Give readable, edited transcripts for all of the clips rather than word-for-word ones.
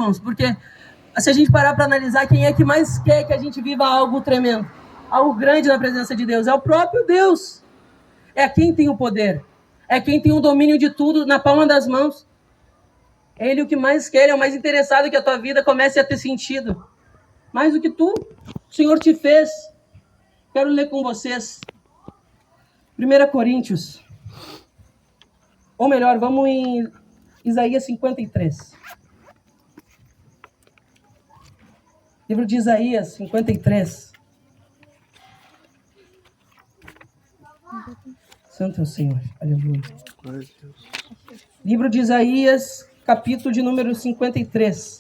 irmãos? Porque se a gente parar para analisar, quem é que mais quer que a gente viva algo tremendo, algo grande na presença de Deus? É o próprio Deus. É quem tem o poder. É quem tem o domínio de tudo na palma das mãos. É Ele o que mais quer, é o mais interessado que a tua vida comece a ter sentido. Mais do que tu, o Senhor te fez. Quero ler com vocês 1 Coríntios. Ou melhor, vamos em Isaías 53. Livro de Isaías 53. Santo é o Senhor. Aleluia. Livro de Isaías, capítulo de número 53.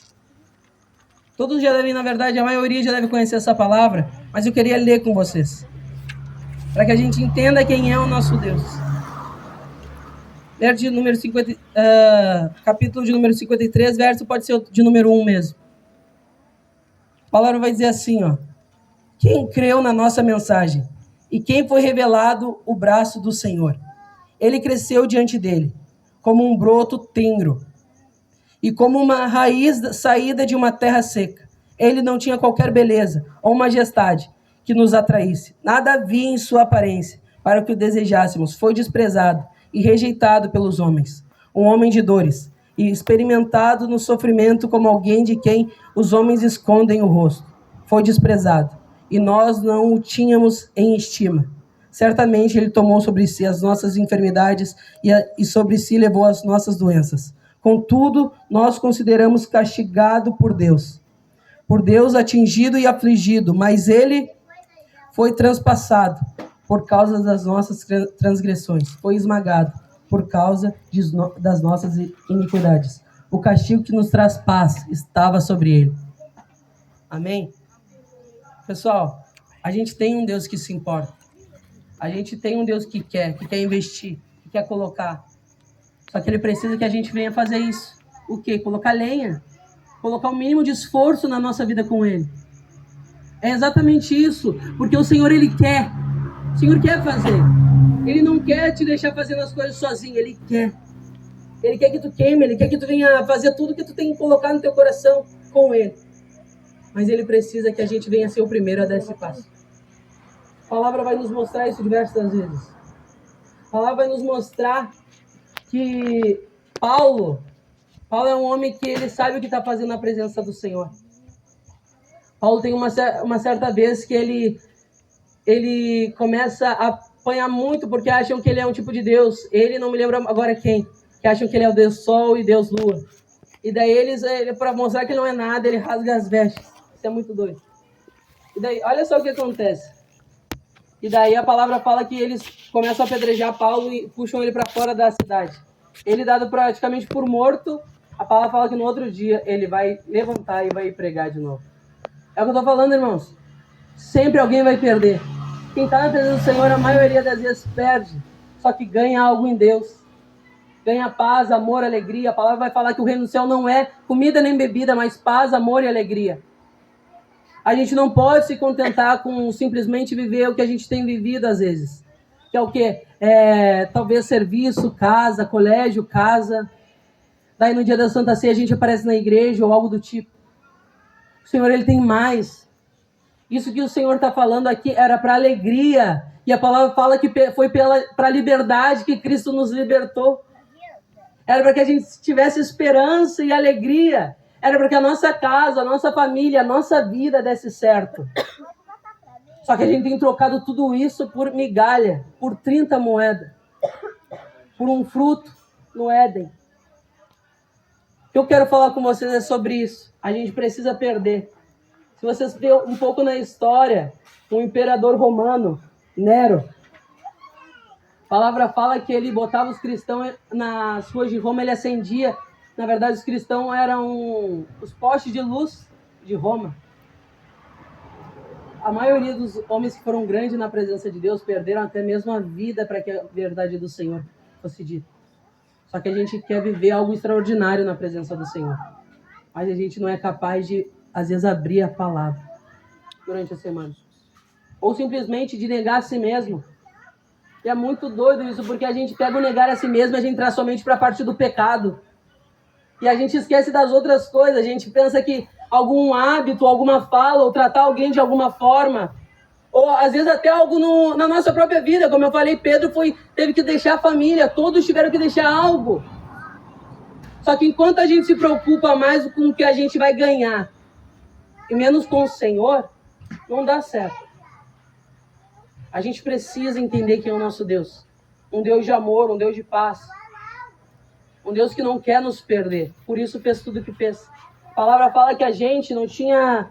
Todos já devem, na verdade, a maioria já deve conhecer essa palavra, mas eu queria ler com vocês, para que a gente entenda quem é o nosso Deus. Verso de número 50, capítulo de número 53, verso pode ser de número 1 mesmo. A palavra vai dizer assim, ó. Quem creu na nossa mensagem e quem foi revelado o braço do Senhor? Ele cresceu diante dele, como um broto tenro e como uma raiz saída de uma terra seca. Ele não tinha qualquer beleza ou majestade que nos atraísse. Nada havia em sua aparência para que o desejássemos. Foi desprezado e rejeitado pelos homens, um homem de dores, e experimentado no sofrimento como alguém de quem os homens escondem o rosto. Foi desprezado, e nós não o tínhamos em estima. Certamente ele tomou sobre si as nossas enfermidades e sobre si levou as nossas doenças. Contudo, nós consideramos castigado por Deus atingido e afligido, mas ele foi transpassado por causa das nossas transgressões, foi esmagado por causa das nossas iniquidades. O castigo que nos traz paz estava sobre ele. Amém? Pessoal, a gente tem um Deus que se importa. A gente tem um Deus que quer investir, que quer colocar. Só que ele precisa que a gente venha fazer isso. O quê? Colocar lenha. Colocar o mínimo de esforço na nossa vida com ele. É exatamente isso, porque o Senhor, Ele quer. O Senhor quer fazer. Ele não quer te deixar fazendo as coisas sozinho, Ele quer. Ele quer que tu queime, Ele quer que tu venha fazer tudo que tu tem que colocar no teu coração com Ele. Mas Ele precisa que a gente venha ser o primeiro a dar esse passo. A palavra vai nos mostrar isso diversas vezes. A palavra vai nos mostrar que Paulo é um homem que ele sabe o que está fazendo na presença do Senhor. Paulo tem uma certa vez que ele começa a apanhar muito porque acham que ele é um tipo de Deus. Ele, não me lembro agora quem, que acham que ele é o Deus Sol e Deus Lua. E daí ele para mostrar que ele não é nada, ele rasga as vestes. Isso é muito doido. E daí, olha só o que acontece. E daí a palavra fala que eles começam a apedrejar Paulo e puxam ele para fora da cidade. Ele dado praticamente por morto. A palavra fala que no outro dia ele vai levantar e vai pregar de novo. É o que eu estou falando, irmãos. Sempre alguém vai perder. Quem está na presença do Senhor, a maioria das vezes perde. Só que ganha algo em Deus. Ganha paz, amor, alegria. A palavra vai falar que o reino do céu não é comida nem bebida, mas paz, amor e alegria. A gente não pode se contentar com simplesmente viver o que a gente tem vivido às vezes. Que é o quê? Talvez serviço, casa, colégio, casa. Daí no dia da Santa Ceia a gente aparece na igreja ou algo do tipo. O Senhor, Ele tem mais. Isso que o Senhor está falando aqui era para alegria. E a palavra fala que foi para a liberdade que Cristo nos libertou. Era para que a gente tivesse esperança e alegria. Era para que a nossa casa, a nossa família, a nossa vida desse certo. Só que a gente tem trocado tudo isso por migalha, por 30 moedas. Por um fruto no Éden. O que eu quero falar com vocês é sobre isso. A gente precisa perder. Se vocês verem um pouco na história, o imperador romano, Nero, a palavra fala que ele botava os cristãos nas ruas de Roma, ele acendia. Na verdade, os cristãos eram os postes de luz de Roma. A maioria dos homens que foram grandes na presença de Deus perderam até mesmo a vida para que a verdade do Senhor fosse dita. Só que a gente quer viver algo extraordinário na presença do Senhor. Mas a gente não é capaz de, às vezes, abrir a palavra durante a semana. Ou simplesmente de negar a si mesmo. E é muito doido isso, porque a gente pega o negar a si mesmo e a gente traz somente para a parte do pecado. E a gente esquece das outras coisas. A gente pensa que algum hábito, alguma fala, ou tratar alguém de alguma forma, ou às vezes até algo na nossa própria vida. Como eu falei, Pedro teve que deixar a família, todos tiveram que deixar algo. Só que enquanto a gente se preocupa mais com o que a gente vai ganhar e menos com o Senhor, não dá certo. A gente precisa entender quem é o nosso Deus. Um Deus de amor, um Deus de paz. Um Deus que não quer nos perder. Por isso fez tudo o que fez. A palavra fala que a gente não tinha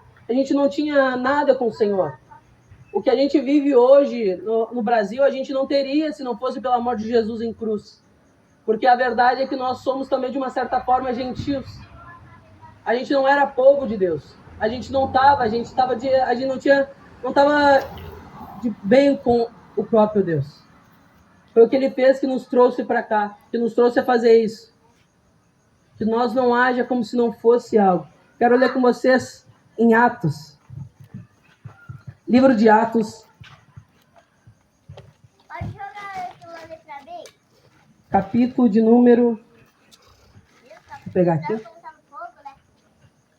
nada com o Senhor. O que a gente vive hoje no Brasil, a gente não teria se não fosse pela morte de Jesus em cruz. Porque a verdade é que nós somos também, de uma certa forma, gentios. A gente não era povo de Deus. A gente não estava de bem com o próprio Deus. Foi o que ele fez que nos trouxe para cá, que nos trouxe a fazer isso. Que nós não haja como se não fosse algo. Quero ler com vocês em Atos. Livro de Atos. Pode jogar aquilo ali pra mim? Capítulo de número... Vou pegar aqui. Ela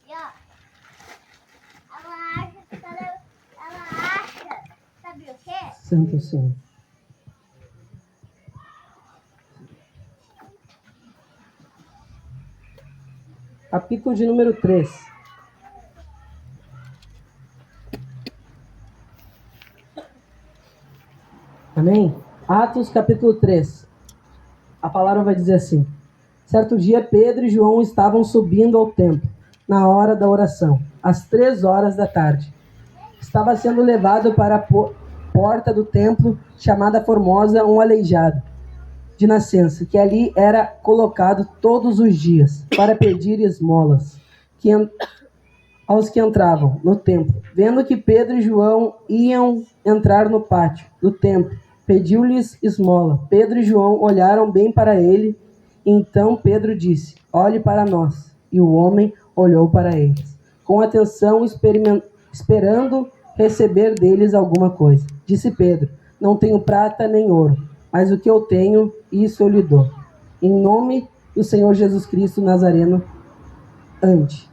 E ó, ela acha, sabe o quê? Santo Senhor. Capítulo de número 3. Amém? Atos capítulo 3. A palavra vai dizer assim: certo dia Pedro e João estavam subindo ao templo, na hora da oração, às 3 horas da tarde. Estava sendo levado para a porta do templo, chamada Formosa, um aleijado de nascença, que ali era colocado todos os dias, para pedir esmolas aos que entravam no templo. Vendo que Pedro e João iam entrar no pátio do templo, pediu-lhes esmola. Pedro e João olharam bem para ele. Então Pedro disse: olhe para nós. E o homem olhou para eles, com atenção, esperando receber deles alguma coisa. Disse Pedro: não tenho prata nem ouro, mas o que eu tenho, isso eu lhe dou. Em nome do Senhor Jesus Cristo Nazareno, ande.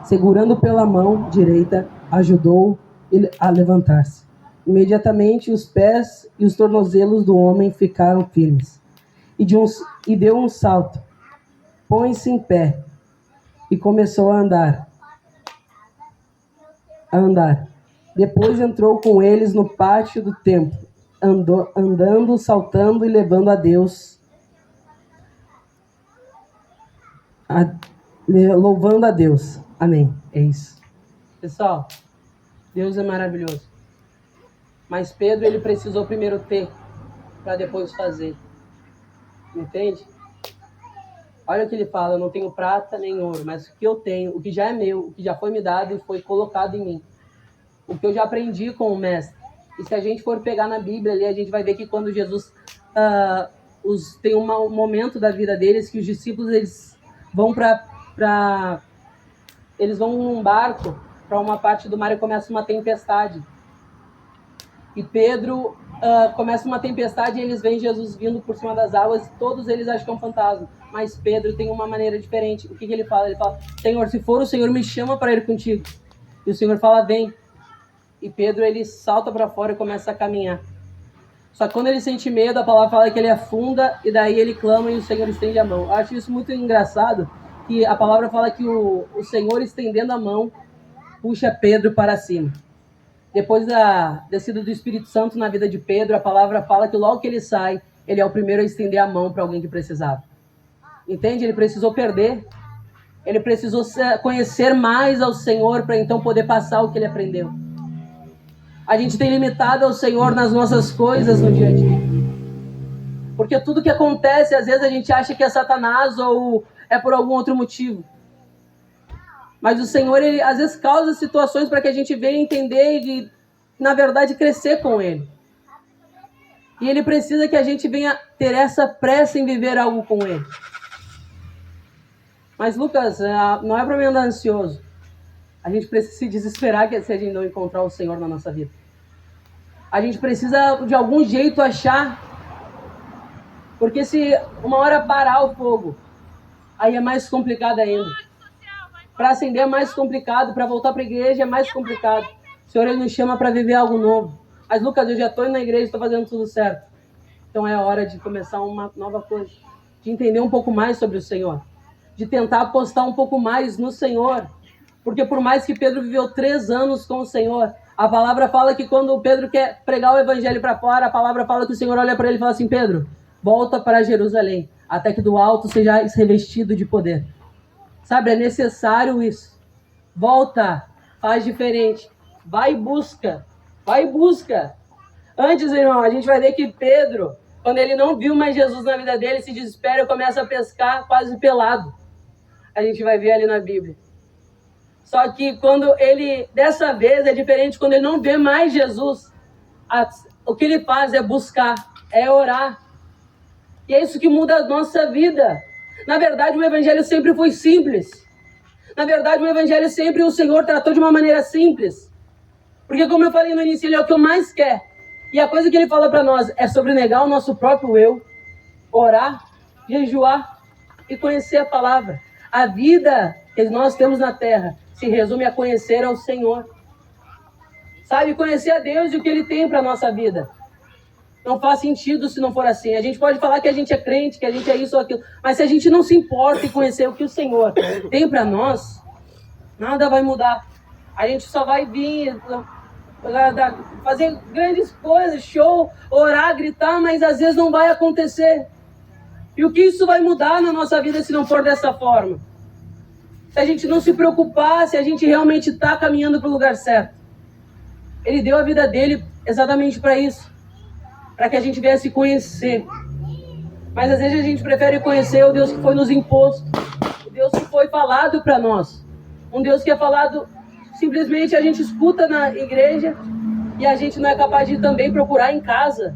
Segurando pela mão direita, ajudou ele a levantar-se. Imediatamente os pés e os tornozelos do homem ficaram firmes. E deu um salto. Põe-se em pé. E começou a andar. Depois entrou com eles no pátio do templo, andando, saltando e levando a Deus. Louvando a Deus. Amém. É isso. Pessoal, Deus é maravilhoso. Mas Pedro, ele precisou primeiro ter, para depois fazer. Entende? Olha o que ele fala: eu não tenho prata nem ouro, mas o que eu tenho, o que já é meu, o que já foi me dado e foi colocado em mim. O que eu já aprendi com o mestre. E se a gente for pegar na Bíblia ali, a gente vai ver que quando Jesus tem um momento da vida deles que os discípulos eles vão eles vão num barco para uma parte do mar e começa uma tempestade. E Pedro começa uma tempestade e eles veem Jesus vindo por cima das águas. Todos eles acham que é um fantasma. Mas Pedro tem uma maneira diferente. O que ele fala? Ele fala: Senhor, se for o Senhor, me chama para ir contigo. E o Senhor fala: vem. E Pedro, ele salta para fora e começa a caminhar. Só que quando ele sente medo, a palavra fala que ele afunda e daí ele clama e o Senhor estende a mão. Eu acho isso muito engraçado, que a palavra fala que o Senhor, estendendo a mão, puxa Pedro para cima. Depois da descida do Espírito Santo na vida de Pedro, a palavra fala que logo que ele sai, ele é o primeiro a estender a mão para alguém que precisava. Entende? Ele precisou perder. Ele precisou conhecer mais ao Senhor para então poder passar o que ele aprendeu. A gente tem limitado ao Senhor nas nossas coisas no dia a dia. Porque tudo que acontece, às vezes a gente acha que é Satanás ou é por algum outro motivo. Mas o Senhor, ele às vezes causa situações para que a gente venha entender e, na verdade, crescer com Ele. E Ele precisa que a gente venha ter essa pressa em viver algo com Ele. Mas, Lucas, não é para mim andar ansioso. A gente precisa se desesperar se a gente não encontrar o Senhor na nossa vida. A gente precisa, de algum jeito, achar. Porque se uma hora parar o fogo, aí é mais complicado ainda. Para acender é mais complicado, para voltar para a igreja é mais complicado. O Senhor, Ele nos chama para viver algo novo. Mas, Lucas, eu já estou indo na igreja, estou fazendo tudo certo. Então é hora de começar uma nova coisa, de entender um pouco mais sobre o Senhor, de tentar apostar um pouco mais no Senhor. Porque por mais que Pedro viveu 3 anos com o Senhor, a palavra fala que quando Pedro quer pregar o evangelho para fora, a palavra fala que o Senhor olha para ele e fala assim: Pedro, volta para Jerusalém, até que do alto seja revestido de poder. Sabe, é necessário isso. Volta, faz diferente. Vai e busca. Vai e busca. Antes, irmão, a gente vai ver que Pedro, quando ele não viu mais Jesus na vida dele, se desespera e começa a pescar quase pelado. A gente vai ver ali na Bíblia. Só que quando ele, dessa vez, é diferente, quando ele não vê mais Jesus, o que ele faz é buscar, é orar. E é isso que muda a nossa vida. Na verdade, o evangelho sempre foi simples. Na verdade, o evangelho sempre o Senhor tratou de uma maneira simples. Porque, como eu falei no início, Ele é o que eu mais quero. E a coisa que Ele fala para nós é sobre negar o nosso próprio eu, orar, jejuar e conhecer a palavra. A vida que nós temos na terra se resume a conhecer ao Senhor. Sabe, conhecer a Deus e o que Ele tem para a nossa vida. Não faz sentido se não for assim. A gente pode falar que a gente é crente, que a gente é isso ou aquilo, mas se a gente não se importa em conhecer o que o Senhor tem para nós, nada vai mudar. A gente só vai vir fazer grandes coisas, show, orar, gritar, mas às vezes não vai acontecer. E o que isso vai mudar na nossa vida se não for dessa forma? Se a gente não se preocupar, se a gente realmente está caminhando para o lugar certo. Ele deu a vida dele exatamente para isso. Para que a gente viesse conhecer. Mas às vezes a gente prefere conhecer o Deus que foi nos imposto. O Deus que foi falado para nós. Um Deus que é falado, simplesmente a gente escuta na igreja e a gente não é capaz de também procurar em casa.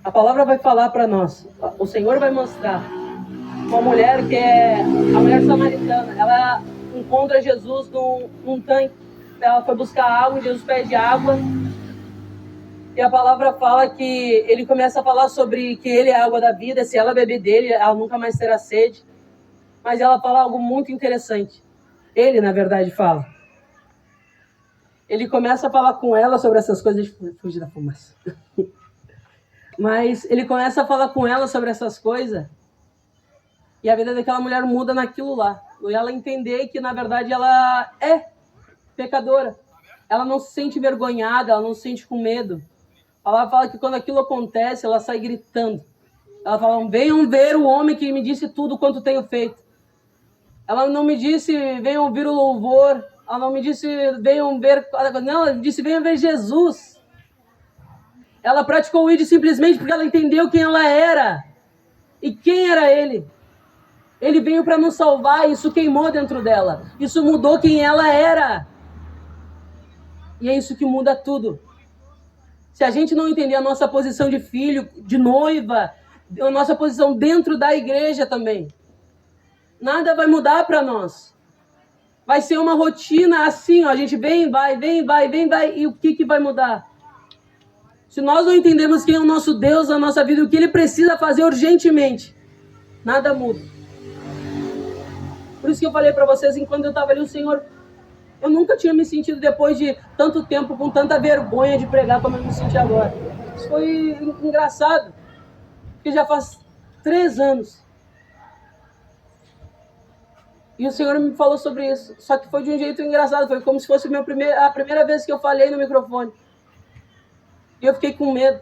A palavra vai falar para nós. O Senhor vai mostrar. Uma mulher que é a mulher samaritana. Ela encontra Jesus num tanque. Ela foi buscar água, Jesus pede água. E a palavra fala que ele começa a falar sobre que ele é a água da vida, se ela beber dele, ela nunca mais terá sede. Mas ela fala algo muito interessante. Ele, na verdade, fala. Ele começa a falar com ela sobre essas coisas. Deixa eu fugir da fumaça. Mas ele começa a falar com ela sobre essas coisas. E a vida daquela mulher muda naquilo lá. E ela entender que, na verdade, ela é pecadora. Ela não se sente envergonhada, ela não se sente com medo. Ela fala que quando aquilo acontece, ela sai gritando. Ela fala: venham ver o homem que me disse tudo quanto tenho feito. Ela não me disse, venham ouvir o louvor. Ela não me disse, venham ver... Não, ela disse, venham ver Jesus. Ela praticou o ID simplesmente porque ela entendeu quem ela era. E quem era ele. Ele veio para nos salvar, isso queimou dentro dela. Isso mudou quem ela era. E é isso que muda tudo. Se a gente não entender a nossa posição de filho, de noiva, a nossa posição dentro da igreja também, nada vai mudar para nós. Vai ser uma rotina assim, ó, a gente vem, vai, e o que vai mudar? Se nós não entendemos quem é o nosso Deus na nossa vida, o que Ele precisa fazer urgentemente, nada muda. Por isso que eu falei para vocês, enquanto eu estava ali, o Senhor... Eu nunca tinha me sentido, depois de tanto tempo, com tanta vergonha de pregar como eu me senti agora. Isso foi engraçado, porque já faz 3 anos. E o Senhor me falou sobre isso. Só que foi de um jeito engraçado, foi como se fosse a primeira vez que eu falei no microfone. E eu fiquei com medo.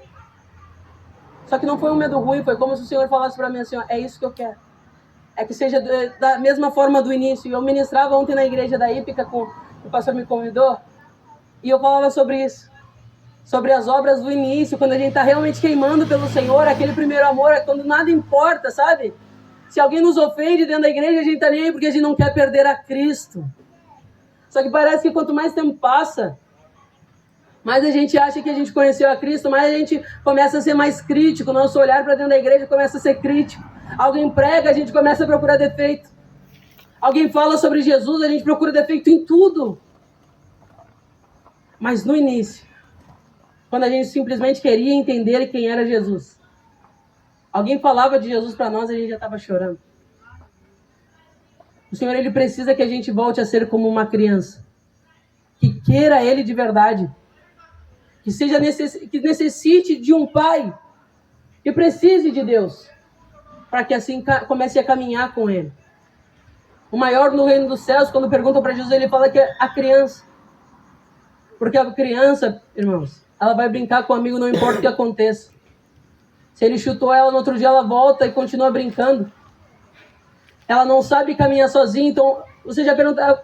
Só que não foi um medo ruim, foi como se o Senhor falasse para mim assim, ó, é isso que eu quero. É que seja da mesma forma do início. Eu ministrava ontem na igreja da Ípica, o pastor me convidou, e eu falava sobre isso. Sobre as obras do início, quando a gente está realmente queimando pelo Senhor, aquele primeiro amor, é quando nada importa, sabe? Se alguém nos ofende dentro da igreja, a gente está nem aí porque a gente não quer perder a Cristo. Só que parece que quanto mais tempo passa, mais a gente acha que a gente conheceu a Cristo, mais a gente começa a ser mais crítico. Nosso olhar para dentro da igreja começa a ser crítico. Alguém prega, a gente começa a procurar defeito. Alguém fala sobre Jesus, a gente procura defeito em tudo. Mas no início, quando a gente simplesmente queria entender quem era Jesus, Alguém falava de Jesus para nós, a gente já estava chorando. O Senhor, Ele precisa que a gente volte a ser como uma criança. Que queira Ele de verdade. Que necessite de um pai. Que precise de Deus. Para que assim comece a caminhar com Ele. O maior no reino dos céus, quando perguntam para Jesus, Ele fala que é a criança. Porque a criança, irmãos, ela vai brincar com o amigo, não importa o que aconteça. Se ele chutou ela, no outro dia ela volta e continua brincando. Ela não sabe caminhar sozinha, então você já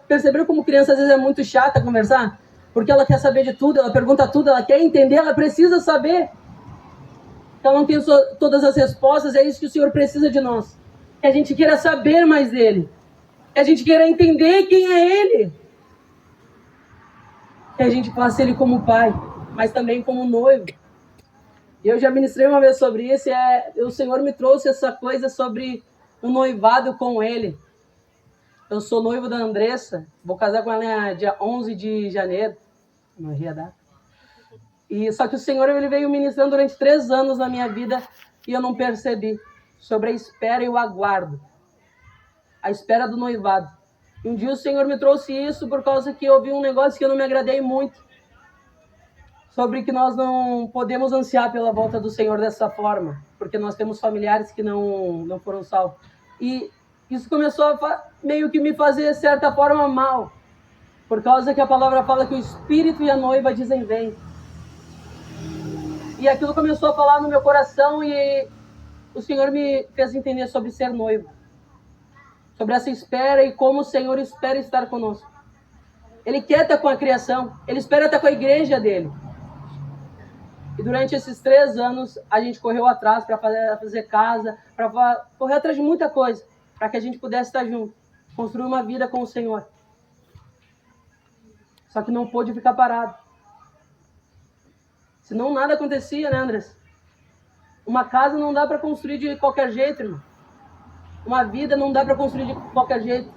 percebeu como criança às vezes é muito chata conversar? Porque ela quer saber de tudo, ela pergunta tudo, ela quer entender, ela precisa saber. Ela não tem todas as respostas, é isso que o Senhor precisa de nós. Que a gente queira saber mais dele. Que a gente queira entender quem é ele. Que a gente faça ele como pai, mas também como noivo. E eu já ministrei uma vez sobre isso, o Senhor me trouxe essa coisa sobre o noivado com ele. Eu sou noivo da Andressa, vou casar com ela dia 11 de janeiro. Não ria data. E só que o Senhor ele veio ministrando durante 3 anos na minha vida e eu não percebi. Sobre a espera e o aguardo. A espera do noivado. E um dia o Senhor me trouxe isso por causa que eu vi um negócio que eu não me agradei muito. Sobre que nós não podemos ansiar pela volta do Senhor dessa forma. Porque nós temos familiares que não foram salvos. E isso começou a meio que me fazer, de certa forma, mal. Por causa que a palavra fala que o Espírito e a noiva dizem vem. E aquilo começou a falar no meu coração e o Senhor me fez entender sobre ser noivo. Sobre essa espera e como o Senhor espera estar conosco. Ele quer estar com a criação. Ele espera estar com a igreja dele. E durante esses 3 anos, a gente correu atrás para fazer casa, para correr atrás de muita coisa, para que a gente pudesse estar junto, construir uma vida com o Senhor. Só que não pôde ficar parado. Senão nada acontecia, né, Andrés? Uma casa não dá para construir de qualquer jeito, irmão. Uma vida não dá para construir de qualquer jeito.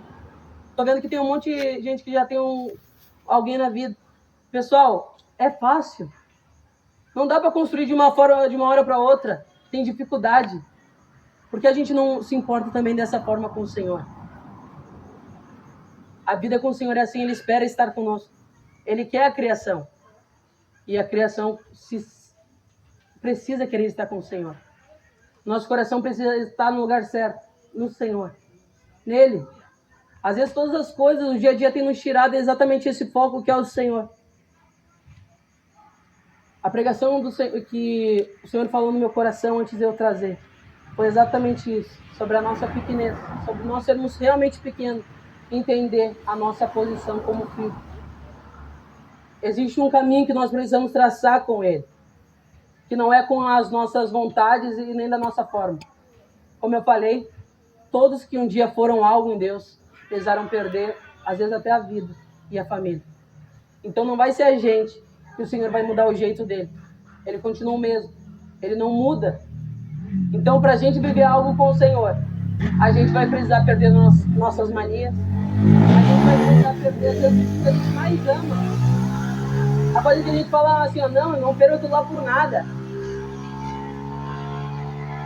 Tô vendo que tem um monte de gente que já tem alguém na vida. Pessoal, é fácil. Não dá para construir de uma hora para outra. Tem dificuldade. Porque a gente não se importa também dessa forma com o Senhor. A vida com o Senhor é assim, Ele espera estar conosco. Ele quer a criação. E a criação precisa querer estar com o Senhor. Nosso coração precisa estar no lugar certo, no Senhor. Nele. Às vezes todas as coisas, o dia a dia tem nos tirado exatamente esse foco que é o Senhor. A pregação que o Senhor falou no meu coração antes de eu trazer foi exatamente isso. Sobre a nossa pequenez. Sobre nós sermos realmente pequenos. Entender a nossa posição como filho. Existe um caminho que nós precisamos traçar com Ele. Que não é com as nossas vontades e nem da nossa forma. Como eu falei, todos que um dia foram algo em Deus precisaram perder, às vezes até a vida e a família. Então não vai ser a gente que o Senhor vai mudar o jeito dele. Ele continua o mesmo. Ele não muda. Então, para a gente viver algo com o Senhor, a gente vai precisar perder nossas manias. A gente vai precisar perder as coisas que a gente mais ama. A coisa que a gente fala assim, não, eu não perco aquilo lá por nada.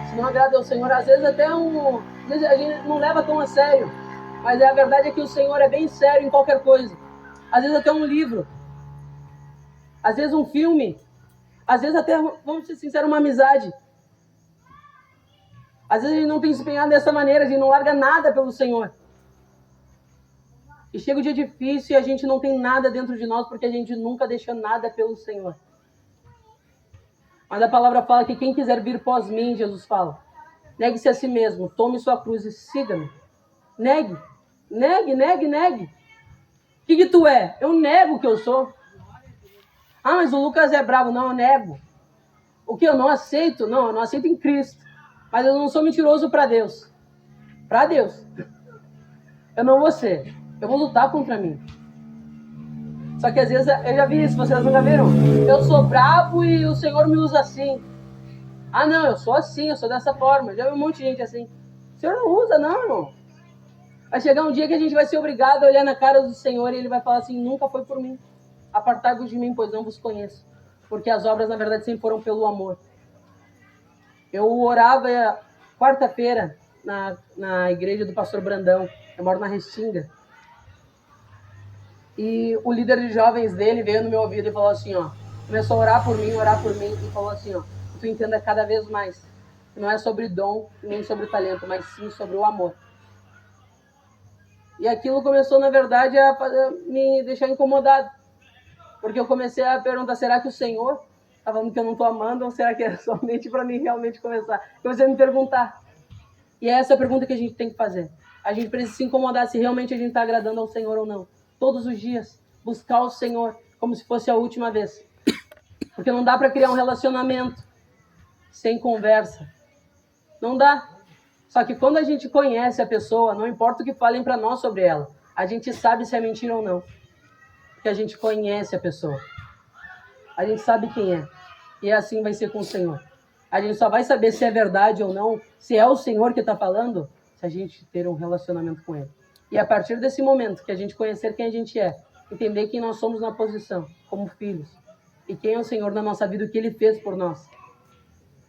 Se não agrada ao Senhor, às vezes até às vezes a gente não leva tão a sério. Mas a verdade é que o Senhor é bem sério em qualquer coisa. Às vezes até um livro. Às vezes um filme. Às vezes até, vamos ser sinceros, uma amizade. Às vezes a gente não tem se empenhado dessa maneira, a gente não larga nada pelo Senhor. E chega o dia difícil e a gente não tem nada dentro de nós porque a gente nunca deixou nada pelo Senhor. Mas a palavra fala que quem quiser vir pós mim, Jesus fala, negue-se a si mesmo, tome sua cruz e siga-me. Negue. Negue, negue, negue. O que tu é? Eu nego o que eu sou. Ah, mas o Lucas é bravo. Não, eu nego. O que eu não aceito? Não, eu não aceito em Cristo. Mas eu não sou mentiroso para Deus. Para Deus. Eu não vou ser. Eu vou lutar contra mim. Só que às vezes, eu já vi isso, vocês nunca viram? Eu sou bravo e o Senhor me usa assim. Ah, não, eu sou assim, eu sou dessa forma. Já vi um monte de gente assim. O Senhor não usa, não, irmão. Vai chegar um dia que a gente vai ser obrigado a olhar na cara do Senhor e Ele vai falar assim, nunca foi por mim. Apartai-vos de mim, pois não vos conheço. Porque as obras, na verdade, sempre foram pelo amor. Eu orava quarta-feira na igreja do pastor Brandão. Eu moro na Restinga. E o líder de jovens dele veio no meu ouvido e falou assim, ó, começou a orar por mim, e falou assim, ó, que tu entenda cada vez mais, que não é sobre dom, nem sobre talento, mas sim sobre o amor. E aquilo começou, na verdade, a me deixar incomodado, porque eu comecei a perguntar, será que o Senhor está falando que eu não estou amando, ou será que é somente para mim realmente começar? Comecei a me perguntar. E é essa a pergunta que a gente tem que fazer. A gente precisa se incomodar se realmente a gente está agradando ao Senhor ou não. Todos os dias, buscar o Senhor como se fosse a última vez. Porque não dá para criar um relacionamento sem conversa. Não dá. Só que quando a gente conhece a pessoa, não importa o que falem para nós sobre ela, a gente sabe se é mentira ou não. Porque a gente conhece a pessoa. A gente sabe quem é. E assim vai ser com o Senhor. A gente só vai saber se é verdade ou não, se é o Senhor que está falando, se a gente ter um relacionamento com Ele. E a partir desse momento que a gente conhecer quem a gente é, entender quem nós somos na posição, como filhos, e quem é o Senhor na nossa vida, o que Ele fez por nós,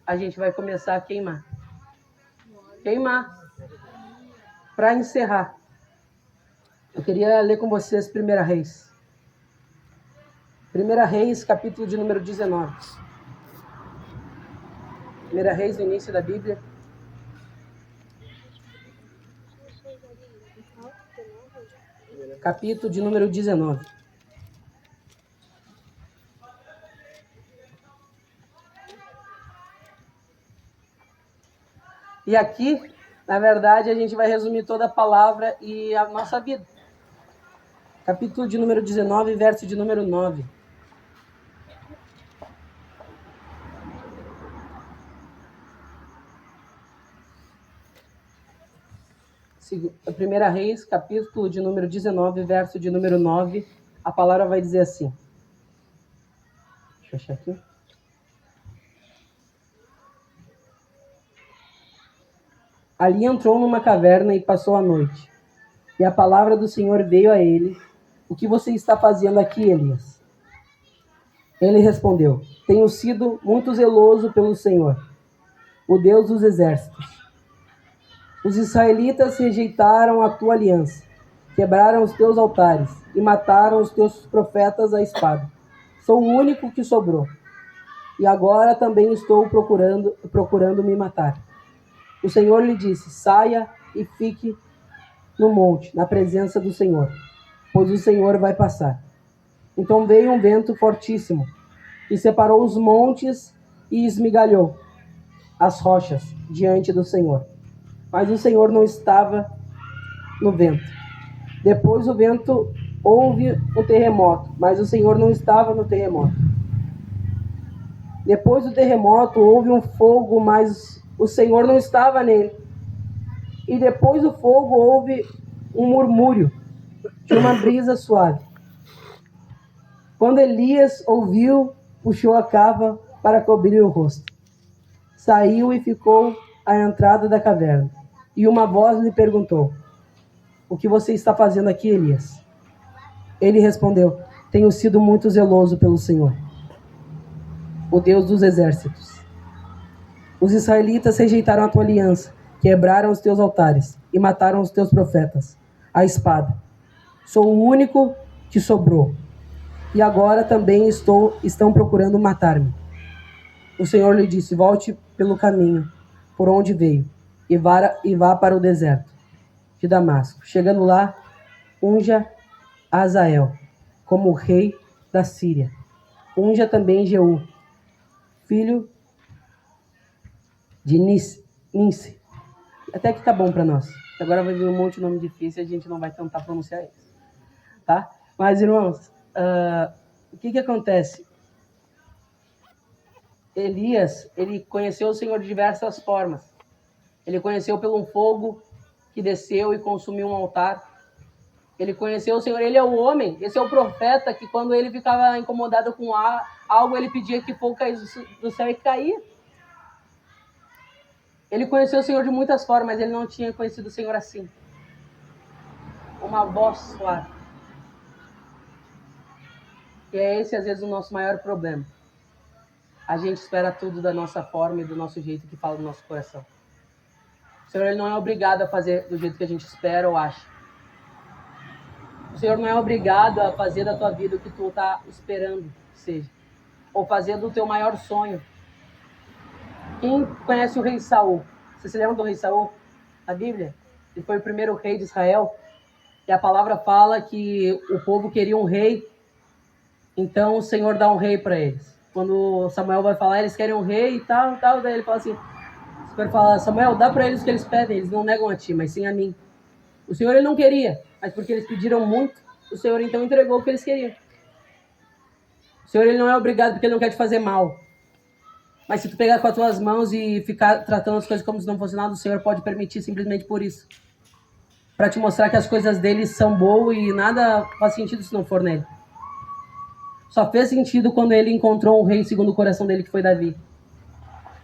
a gente vai começar a queimar. Queimar. Para encerrar, eu queria ler com vocês 1 Reis. 1 Reis, capítulo de número 19. 1 Reis, no início da Bíblia. Capítulo de número 19. E aqui, na verdade, a gente vai resumir toda a palavra e a nossa vida. Capítulo de número 19, verso de número 9. A 1 Reis, capítulo de número 19, verso de número 9. A palavra vai dizer assim. Deixa eu achar aqui. Ali entrou numa caverna e passou a noite. E a palavra do Senhor veio a ele. O que você está fazendo aqui, Elias? Ele respondeu, tenho sido muito zeloso pelo Senhor, o Deus dos exércitos. Os israelitas rejeitaram a tua aliança, quebraram os teus altares e mataram os teus profetas à espada. Sou o único que sobrou. E agora também estou procurando me matar. O Senhor lhe disse, saia e fique no monte, na presença do Senhor, pois o Senhor vai passar. Então veio um vento fortíssimo, e separou os montes e esmigalhou as rochas diante do Senhor. Mas o Senhor não estava no vento. Depois o vento houve um terremoto, mas o Senhor não estava no terremoto. Depois do terremoto houve um fogo, mas o Senhor não estava nele. E depois do fogo houve um murmúrio de uma brisa suave. Quando Elias ouviu, puxou a capa para cobrir o rosto. Saiu e ficou à entrada da caverna. E uma voz lhe perguntou, o que você está fazendo aqui, Elias? Ele respondeu, tenho sido muito zeloso pelo Senhor, o Deus dos exércitos. Os israelitas rejeitaram a tua aliança, quebraram os teus altares e mataram os teus profetas à espada. Sou o único que sobrou. E agora também estão procurando matar-me. O Senhor lhe disse, volte pelo caminho por onde veio e vá para o deserto de Damasco. Chegando lá, unja Azael como rei da Síria. Unja também Jeú, filho de Ninse. Até que tá bom para nós. Agora vai vir um monte de nome difícil e a gente não vai tentar pronunciar isso. Tá? Mas, irmãos, o que acontece? Elias, ele conheceu o Senhor de diversas formas. Ele conheceu pelo um fogo que desceu e consumiu um altar. Ele conheceu o Senhor, ele é o homem, esse é o profeta que quando ele ficava incomodado com algo, ele pedia que fogo caísse do céu e caía. Ele conheceu o Senhor de muitas formas, mas ele não tinha conhecido o Senhor assim. Uma voz suave. E é esse, às vezes, o nosso maior problema. a gente espera tudo da nossa forma e do nosso jeito que fala no nosso coração. O Senhor, Ele não é obrigado a fazer do jeito que a gente espera ou acha. O Senhor não é obrigado a fazer da tua vida o que tu está esperando que seja. Ou fazer do teu maior sonho. Quem conhece o rei Saul? Você se lembra do rei Saul? Na Bíblia? Ele foi o primeiro rei de Israel. E a palavra fala que o povo queria um rei. Então o Senhor dá um rei para eles. Quando Samuel vai falar, eles querem um rei e tal. Daí ele fala assim, o Senhor fala, Samuel, dá para eles o que eles pedem. Eles não negam a ti, mas sim a mim. O Senhor Ele não queria, mas porque eles pediram muito, o Senhor então entregou o que eles queriam. O Senhor Ele não é obrigado porque Ele não quer te fazer mal. Mas se tu pegar com as tuas mãos e ficar tratando as coisas como se não fosse nada, o Senhor pode permitir simplesmente por isso. Para te mostrar que as coisas dele são boas e nada faz sentido se não for nele. Só fez sentido quando ele encontrou um rei segundo o coração dele, que foi Davi.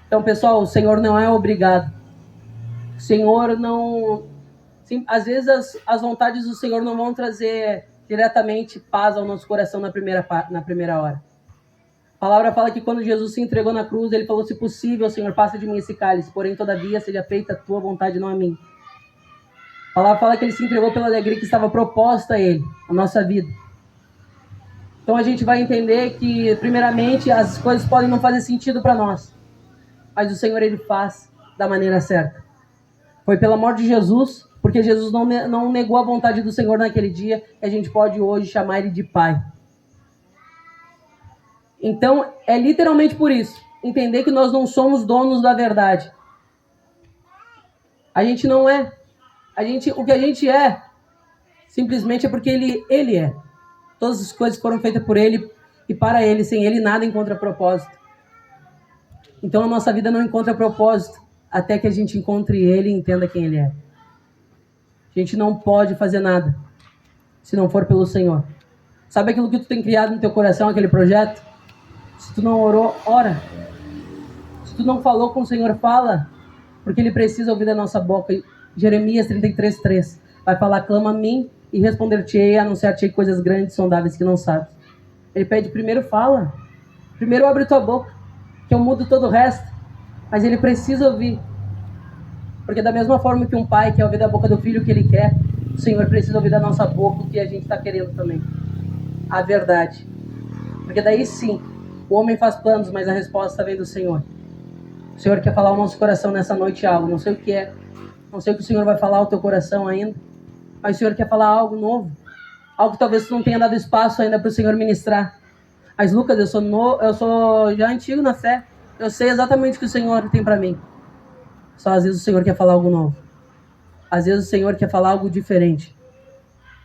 Então, pessoal, o Senhor não é obrigado. O Senhor não... Sim, às vezes as vontades do Senhor não vão trazer diretamente paz ao nosso coração na primeira hora. A palavra fala que quando Jesus se entregou na cruz, ele falou, se possível, Senhor, passa de mim esse cálice, porém, todavia, seja feita a tua vontade, não a mim. A palavra fala que ele se entregou pela alegria que estava proposta a ele, a nossa vida. Então a gente vai entender que, primeiramente, as coisas podem não fazer sentido para nós, mas o Senhor, Ele faz da maneira certa. Foi pela morte de Jesus, porque Jesus não negou a vontade do Senhor naquele dia, e a gente pode hoje chamar Ele de Pai. Então, é literalmente por isso, entender que nós não somos donos da verdade. A gente não é. O que a gente é, simplesmente é porque Ele é. Todas as coisas foram feitas por Ele e para Ele. Sem Ele, nada encontra propósito. Então, a nossa vida não encontra propósito até que a gente encontre Ele e entenda quem Ele é. A gente não pode fazer nada se não for pelo Senhor. Sabe aquilo que tu tem criado no teu coração, aquele projeto? Se tu não orou, ora. Se tu não falou com o Senhor, fala. Porque Ele precisa ouvir da nossa boca. Jeremias 33:3 vai falar, clama a mim e responder-te-ei, anunciar-te-ei coisas grandes e sondáveis que não sabes. Ele pede, primeiro fala. Primeiro abre tua boca, que eu mudo todo o resto. Mas Ele precisa ouvir. Porque da mesma forma que um pai quer ouvir da boca do filho o que ele quer, o Senhor precisa ouvir da nossa boca o que a gente está querendo também. A verdade. Porque daí sim, o homem faz planos, mas a resposta vem do Senhor. O Senhor quer falar ao nosso coração nessa noite algo. Não sei o que é. Não sei o que o Senhor vai falar ao teu coração ainda. Mas o Senhor quer falar algo novo. Algo que talvez tu não tenha dado espaço ainda para o Senhor ministrar. Mas Lucas, eu sou já antigo na fé. Eu sei exatamente o que o Senhor tem para mim. Só às vezes o Senhor quer falar algo novo. Às vezes o Senhor quer falar algo diferente.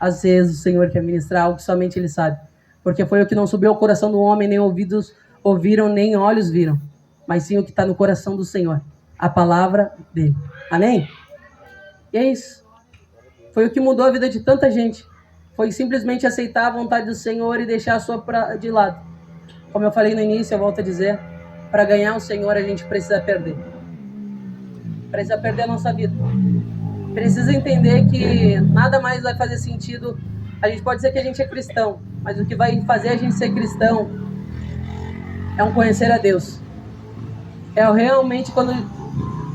Às vezes o Senhor quer ministrar algo que somente Ele sabe. Porque foi o que não subiu ao coração do homem, nem ouvidos ouviram, nem olhos viram. Mas sim o que está no coração do Senhor. A palavra dele. Amém? E é isso. Foi o que mudou a vida de tanta gente. Foi simplesmente aceitar a vontade do Senhor e deixar a sua de lado. Como eu falei no início, eu volto a dizer, para ganhar o Senhor a gente precisa perder. Precisa perder a nossa vida. Precisa entender que nada mais vai fazer sentido. A gente pode dizer que a gente é cristão, mas o que vai fazer a gente ser cristão é um conhecer a Deus. É realmente, quando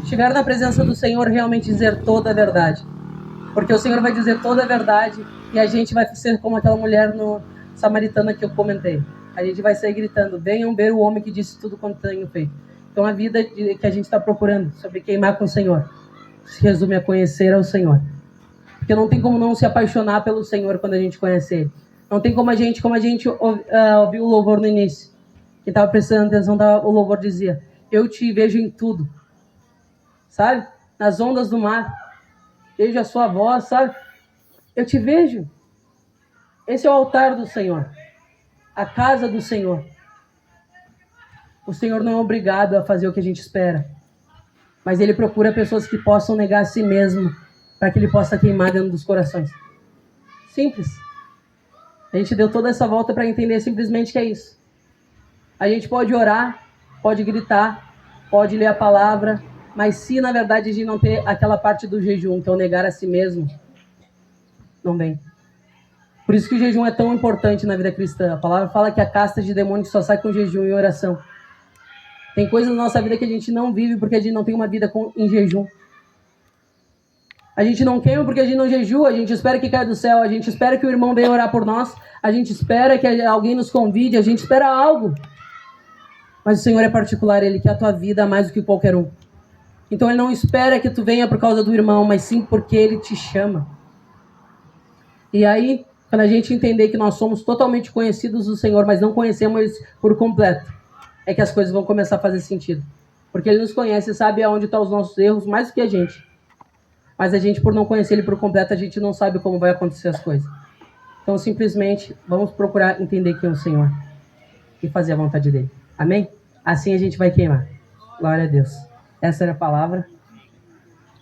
estiver na presença do Senhor, realmente dizer toda a verdade. Porque o Senhor vai dizer toda a verdade e a gente vai ser como aquela mulher no samaritana que eu comentei. A gente vai sair gritando, venham ver o homem que disse tudo quanto tenho feito. Então a vida que a gente está procurando sobre queimar com o Senhor se resume a conhecer ao Senhor. Porque não tem como não se apaixonar pelo Senhor quando a gente conhece Ele. Não tem como a gente ouviu o louvor no início. Quem estava prestando atenção, o louvor dizia, eu te vejo em tudo. Sabe? Nas ondas do mar. Vejo a sua voz, sabe? Eu te vejo. Esse é o altar do Senhor. A casa do Senhor. O Senhor não é obrigado a fazer o que a gente espera. Mas Ele procura pessoas que possam negar a si mesmo para que Ele possa queimar dentro dos corações. Simples. A gente deu toda essa volta para entender simplesmente que é isso. A gente pode orar, pode gritar, pode ler a palavra, mas se na verdade a gente não ter aquela parte do jejum, que é o negar a si mesmo, não vem. Por isso que o jejum é tão importante na vida cristã. A palavra fala que a casta de demônios só sai com jejum e oração. Tem coisas na nossa vida que a gente não vive porque a gente não tem uma vida em jejum. A gente não queima porque a gente não jejua, a gente espera que caia do céu, a gente espera que o irmão venha orar por nós, a gente espera que alguém nos convide, a gente espera algo. Mas o Senhor é particular, Ele quer a tua vida mais do que qualquer um. Então Ele não espera que tu venha por causa do irmão, mas sim porque Ele te chama. E aí, quando a gente entender que nós somos totalmente conhecidos do Senhor, mas não conhecemos Ele por completo, é que as coisas vão começar a fazer sentido. Porque Ele nos conhece e sabe aonde estão os nossos erros mais do que a gente. Mas a gente, por não conhecer Ele por completo, a gente não sabe como vai acontecer as coisas. Então, simplesmente, vamos procurar entender quem é o Senhor e fazer a vontade dEle. Amém? Assim a gente vai queimar. Glória a Deus. Essa era a palavra.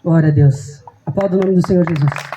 Glória a Deus. Aplauda o nome do Senhor Jesus.